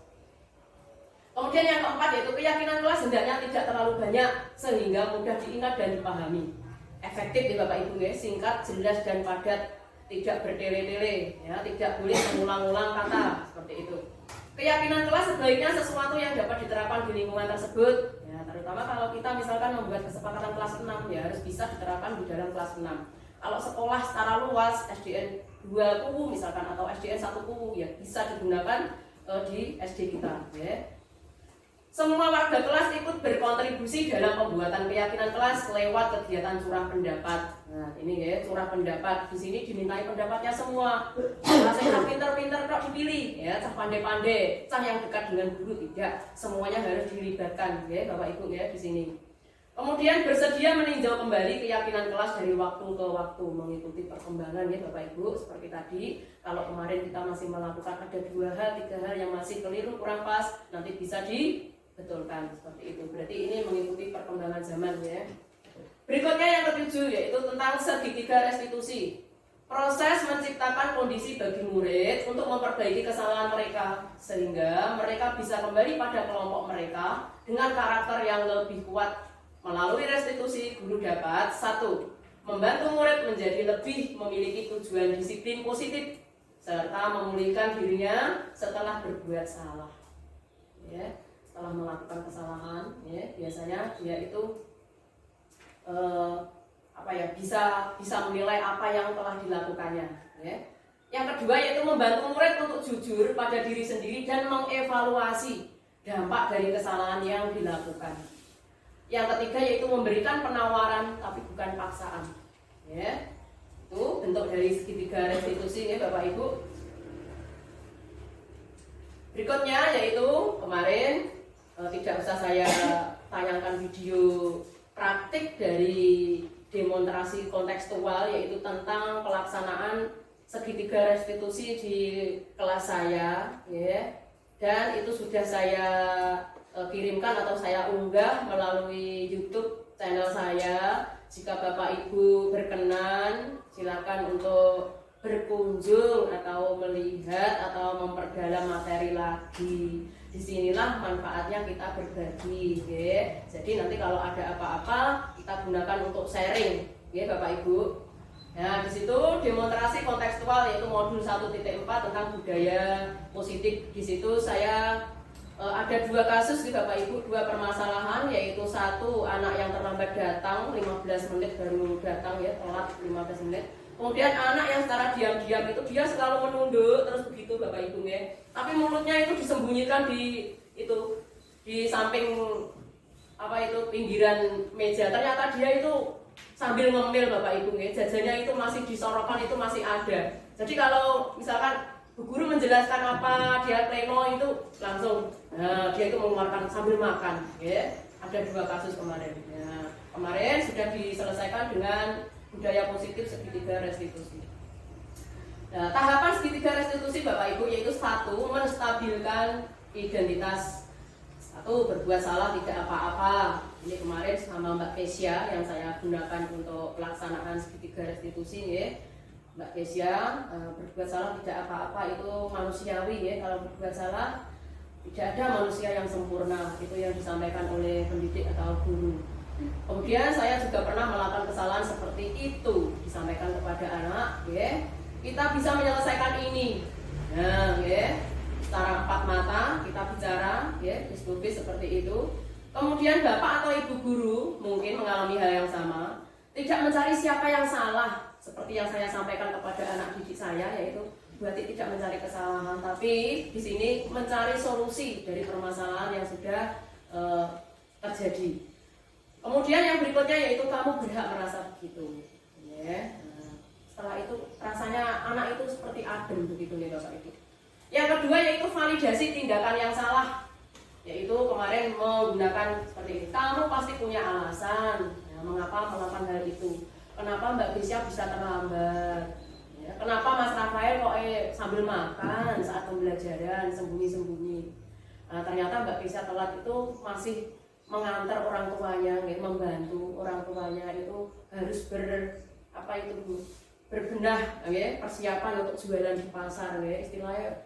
Speaker 7: Kemudian yang keempat yaitu keyakinan kelas hendaknya tidak terlalu banyak sehingga mudah diingat dan dipahami. Efektif ya Bapak Ibu ya, singkat, jelas dan padat, tidak bertele-tele, ya, tidak boleh mengulang-ulang kata seperti itu. Keyakinan kelas sebaiknya sesuatu yang dapat diterapkan di lingkungan tersebut, ya, terutama kalau kita misalkan membuat kesepakatan kelas 6 ya harus bisa diterapkan di dalam kelas 6. Kalau sekolah secara luas SDN 2 kubu misalkan atau SDN 1 kubu ya bisa digunakan di SD kita, ya. Semua warga kelas ikut berkontribusi dalam pembuatan keyakinan kelas lewat kegiatan curah pendapat. Nah, ini ya, curah pendapat. Di sini dimintai pendapatnya semua. Cah pinter-pinter kok dipilih, ya, cah pandai-pandai, cah yang dekat dengan guru tidak. Semuanya harus dilibatkan, ya, Bapak Ibu ya di sini. Kemudian bersedia meninjau kembali keyakinan kelas dari waktu ke waktu, mengikuti perkembangan ya Bapak Ibu. Seperti tadi, kalau kemarin kita masih melakukan ada 2 hal, 3 hal yang masih keliru, kurang pas, nanti bisa betulkan seperti itu. Berarti ini mengikuti perkembangan zaman ya. Berikutnya yang ketujuh yaitu tentang segitiga restitusi. Proses menciptakan kondisi bagi murid untuk memperbaiki kesalahan mereka sehingga mereka bisa kembali pada kelompok mereka dengan karakter yang lebih kuat. Melalui restitusi guru dapat 1. Membantu murid menjadi lebih memiliki tujuan disiplin positif serta memulihkan dirinya setelah berbuat salah. Ya. Setelah melakukan kesalahan, ya, biasanya dia itu bisa menilai apa yang telah dilakukannya. Ya. Yang kedua yaitu membantu murid untuk jujur pada diri sendiri dan mengevaluasi dampak dari kesalahan yang dilakukan. Yang ketiga yaitu memberikan penawaran tapi bukan paksaan. Ya. Itu bentuk dari segitiga restitusi ya Bapak Ibu. Berikutnya yaitu kemarin tidak usah saya tayangkan video praktik dari demonstrasi kontekstual yaitu tentang pelaksanaan segitiga restitusi di kelas saya, ya. Dan itu sudah saya kirimkan atau saya unggah melalui YouTube channel saya. Jika Bapak Ibu berkenan, silakan untuk berkunjung atau melihat atau memperdalam materi lagi. Disinilah manfaatnya kita berbagi, ya. Jadi nanti kalau ada apa-apa kita gunakan untuk sharing, ya Bapak Ibu. Nah di situ demonstrasi kontekstual yaitu modul 1.4 tentang budaya positif. Di situ saya ada 2 kasus di Bapak Ibu, 2 permasalahan yaitu 1 anak yang terlambat datang 15 menit baru datang ya, telat 15 menit. Kemudian anak yang secara diam-diam itu dia selalu menunduk terus begitu Bapak Ibu ya. Tapi mulutnya itu disembunyikan di samping pinggiran meja. Ternyata dia itu sambil ngemil Bapak Ibu ya. Jajannya itu masih disorokan, itu masih ada. Jadi kalau misalkan Bu Guru menjelaskan apa dia pleno itu langsung dia itu mengeluarkan sambil makan ya. Ada 2 kasus kemarin ya. kemarin sudah diselesaikan dengan budaya positif segitiga restitusi. Nah, tahapan segitiga restitusi Bapak Ibu yaitu 1. Menstabilkan identitas. 1. Berbuat salah tidak apa-apa. Ini kemarin sama Mbak Kesia yang saya gunakan untuk pelaksanaan segitiga restitusi ya. Mbak Kesia, berbuat salah tidak apa-apa itu manusiawi ya. Kalau berbuat salah tidak ada manusia yang sempurna. Itu yang disampaikan oleh pendidik atau guru. Kemudian saya juga pernah melakukan kesalahan seperti itu disampaikan kepada anak ya. Kita bisa menyelesaikan ini. Nah, ya, secara 4 mata kita bicara, ya, diskusi seperti itu. Kemudian bapak atau ibu guru mungkin mengalami hal yang sama, tidak mencari siapa yang salah, seperti yang saya sampaikan kepada anak didik saya, yaitu berarti tidak mencari kesalahan, tapi di sini mencari solusi dari permasalahan yang sudah terjadi. Kemudian yang berikutnya yaitu kamu berhak merasa begitu. Ya. Setelah itu rasanya anak itu seperti adem begitu ya Bapak Ibu. Yang kedua yaitu validasi tindakan yang salah, yaitu kemarin menggunakan seperti ini. Kamu pasti punya alasan ya, mengapa melakukan hal itu. Kenapa Mbak Bisya bisa terlambat? Ya, kenapa Mas Rafael kok sambil makan saat pembelajaran sembunyi-sembunyi? Nah, ternyata Mbak Bisya telat itu masih mengantar orang tuanya, ya, membantu orang tuanya itu harus berbenah ya, persiapan untuk jualan di pasar ya, istilahnya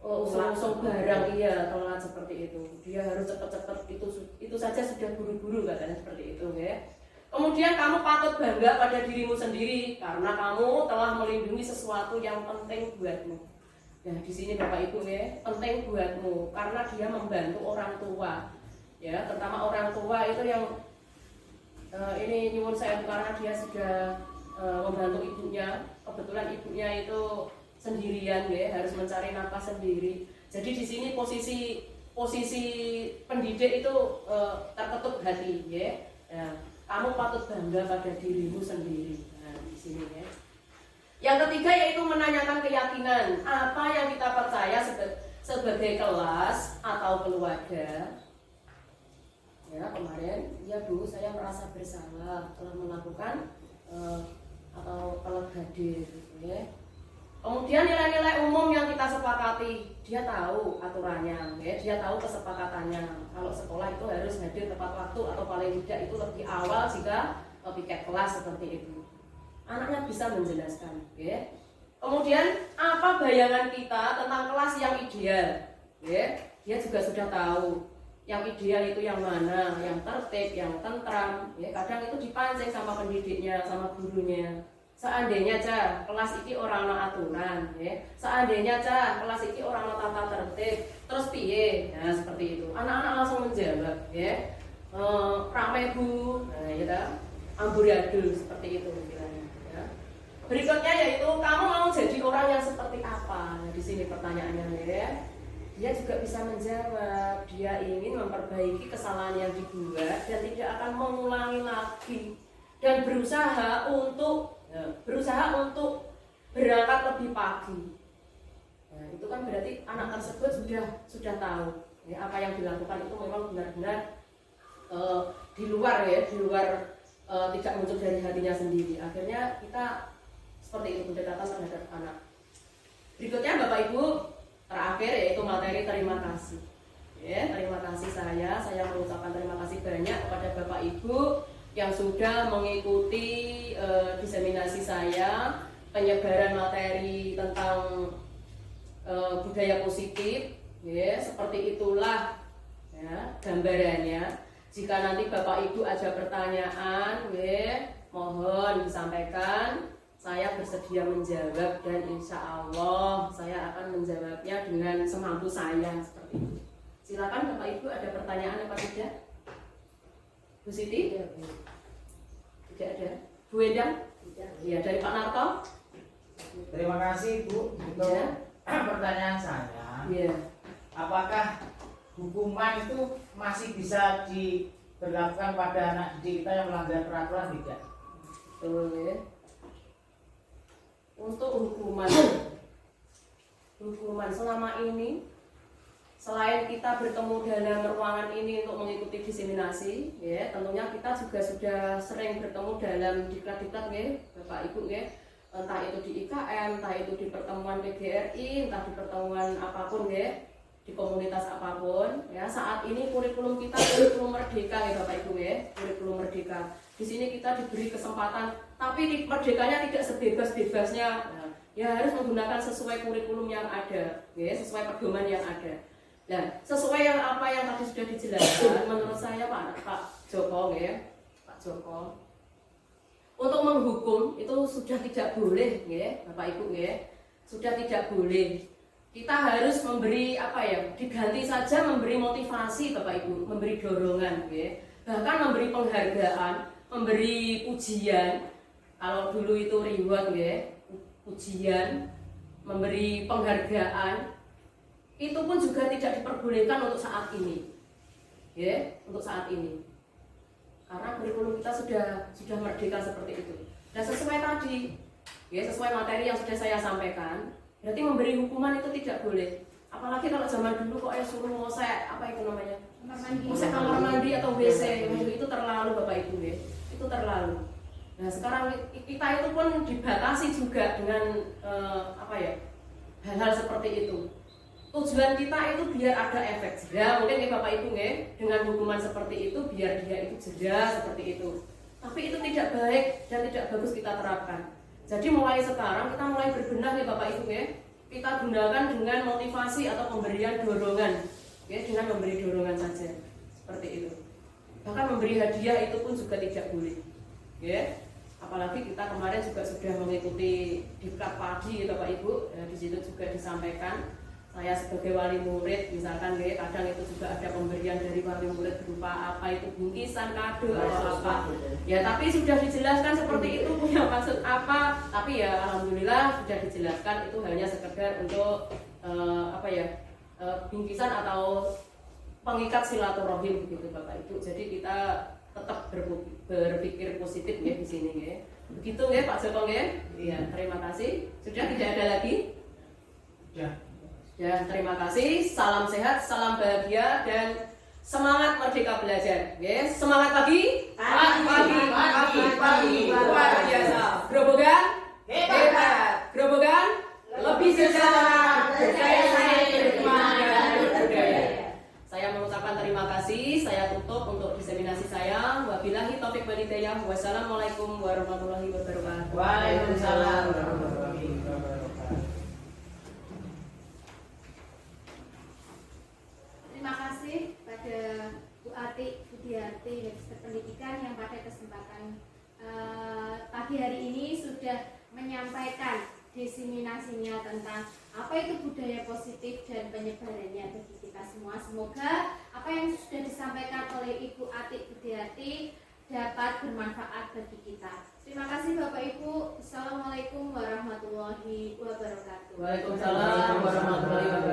Speaker 7: usung barang iya telat seperti itu. Dia harus cepat-cepat itu saja sudah buru-buru katanya seperti itu ya. Kemudian kamu patut bangga pada dirimu sendiri karena kamu telah melindungi sesuatu yang penting buatmu. Nah, di sini Bapak Ibu ya, penting buatmu karena dia membantu orang tua. Ya, terutama orang tua itu yang ini nyuwun saya karena dia sudah membantu ibunya. Kebetulan ibunya itu sendirian ya, harus mencari nafkah sendiri. Jadi di sini posisi pendidik itu terketuk hati ya. Nah, kamu patut bangga pada dirimu sendiri. Nah, di sini ya. Yang ketiga yaitu menanyakan keyakinan. Apa yang kita percaya sebagai kelas atau keluarga. Ya, kemarin, ya Bu, saya merasa bersalah telah melakukan atau telah hadir ya. Kemudian nilai-nilai umum yang kita sepakati, dia tahu aturannya ya, dia tahu kesepakatannya. Kalau sekolah itu harus hadir tepat waktu atau paling tidak itu lebih awal jika piket kelas seperti itu. Anaknya bisa menjelaskan ya. Kemudian apa bayangan kita tentang kelas yang ideal ya? Dia juga sudah tahu yang ideal itu yang mana, yang tertib, yang tentram ya. Kadang itu dipancing sama pendidiknya, sama gurunya. Seandainya aja kelas ini orang aturan ya. Seandainya aja kelas ini orang tata tertib, terus piye? Nah, seperti itu. Anak-anak langsung menjawab ya. Ramai Bu. Nah, ya, amburadul seperti itu bilangnya ya. Berikutnya yaitu kamu mau jadi orang yang seperti apa? Nah, di sini pertanyaannya ya. Dia juga bisa menjawab, dia ingin memperbaiki kesalahan yang dibuat dan tidak akan mengulangi lagi dan berusaha untuk berangkat lebih pagi. Nah, itu kan berarti anak tersebut sudah tahu ya, apa yang dilakukan itu memang benar-benar di luar tidak muncul dari hatinya sendiri. Akhirnya kita seperti itu pendekatan terhadap anak. Berikutnya Bapak Ibu, terakhir yaitu materi terima kasih. Ya, terima kasih saya mengucapkan terima kasih banyak kepada Bapak Ibu yang sudah mengikuti diseminasi saya, penyebaran materi tentang budaya positif. Ya, seperti itulah ya, gambarannya. Jika nanti Bapak Ibu ada pertanyaan, ya, mohon disampaikan. Saya bersedia menjawab dan insya Allah saya akan menjawabnya dengan semampu saya seperti itu. Silakan Bapak Ibu, ada pertanyaan apa tidak? Bu Siti? Tidak ada. Bu Endang? Ya, dari Pak Narto?
Speaker 4: Terima kasih Bu untuk pertanyaan saya.
Speaker 7: Ya.
Speaker 4: Apakah hukuman itu masih bisa diberlakukan pada anak didik kita yang melanggar peraturan tidak?
Speaker 7: Betul ya. Untuk hukuman selama ini selain kita bertemu dalam ruangan ini untuk mengikuti mengikuti diseminasi, ya. Tentunya kita juga sudah sering bertemu dalam diklat-diklat, ya, Bapak Ibu, ya. Entah itu di IKM, entah itu di pertemuan PGRI, entah di pertemuan apapun, ya, di komunitas apapun, ya. Saat ini kurikulum kita kurikulum merdeka, ya Bapak Ibu, ya, kurikulum merdeka. Di sini kita diberi kesempatan, tapi merdekanya tidak sebebas-bebasnya. Nah, ya harus menggunakan sesuai kurikulum yang ada, ya, sesuai pedoman yang ada. Nah, sesuai yang apa yang tadi sudah dijelaskan, menurut saya Pak Joko, ya, Pak Joko, untuk menghukum itu sudah tidak boleh, ya, Bapak Ibu, ya, sudah tidak boleh. Kita harus memberi apa ya? Diganti saja memberi motivasi, Bapak Ibu, memberi dorongan, ya, bahkan memberi penghargaan, memberi pujian. Kalau dulu itu reward, ya, pujian, memberi penghargaan. Itu pun juga tidak diperbolehkan untuk saat ini, ya, untuk saat ini, karena kurikulum kita sudah merdeka seperti itu. Dan sesuai tadi, ya, sesuai materi yang sudah saya sampaikan, berarti memberi hukuman itu tidak boleh. Apalagi kalau zaman dulu kok suruh ngosek apa itu namanya, ngosek kamar mandi atau WC, itu terlalu, Bapak Ibu, ya, itu terlalu. Nah, sekarang kita itu pun dibatasi juga dengan apa ya, hal-hal seperti itu. Tujuan kita itu biar ada efek jeda, mungkin ya Bapak Ibu, ya, dengan hukuman seperti itu biar dia itu jeda seperti itu. Tapi itu tidak baik dan tidak bagus kita terapkan. Jadi mulai sekarang kita mulai berbenah, ya Bapak Ibu, ya. Kita gunakan dengan motivasi atau pemberian dorongan, ya, dengan memberi dorongan saja seperti itu. Bahkan memberi hadiah itu pun juga tidak boleh, ya. Apalagi kita kemarin juga sudah mengikuti diklat pagi, ya Bapak Ibu. Di situ juga disampaikan. Saya sebagai wali murid, misalkan, ya, kadang itu juga ada pemberian dari wali murid berupa apa itu bingkisan, kado atau apa. Ya, tapi sudah dijelaskan seperti itu punya maksud apa. Tapi ya alhamdulillah sudah dijelaskan itu hanya sekedar untuk apa ya, bingkisan atau pengikat silaturahim begitu Bapak Ibu. Jadi kita tetap berpikir positif, ya, di sini, ya. Begitu, ya Pak Joko, ya. Iya, terima kasih. Sudah tidak ada lagi?
Speaker 4: Sudah.
Speaker 7: Dan terima kasih, salam sehat, salam bahagia, dan semangat merdeka belajar. Yes, semangat pagi, pagi, luar biasa. Grobogan, hebat. Grobogan, lebih sejahtera, berdaya saing, beriman, dan berbudaya. Saya mengucapkan terima kasih, saya tutup untuk diseminasi saya. Wabillahi taufiq wal hidayah. Wassalamualaikum warahmatullahi wabarakatuh.
Speaker 4: Waalaikumsalam warahmatullahi wabarakatuh.
Speaker 1: Terima kasih pada Bu Ati Budiarti Magister Pendidikan yang pada kesempatan pagi hari ini sudah menyampaikan diseminasinya tentang apa itu budaya positif dan penyebarannya bagi kita semua. Semoga apa yang sudah disampaikan oleh Ibu Ati Budiarti dapat bermanfaat bagi kita. Terima kasih Bapak Ibu. Assalamualaikum warahmatullahi wabarakatuh.
Speaker 7: Waalaikumsalam warahmatullahi wabarakatuh.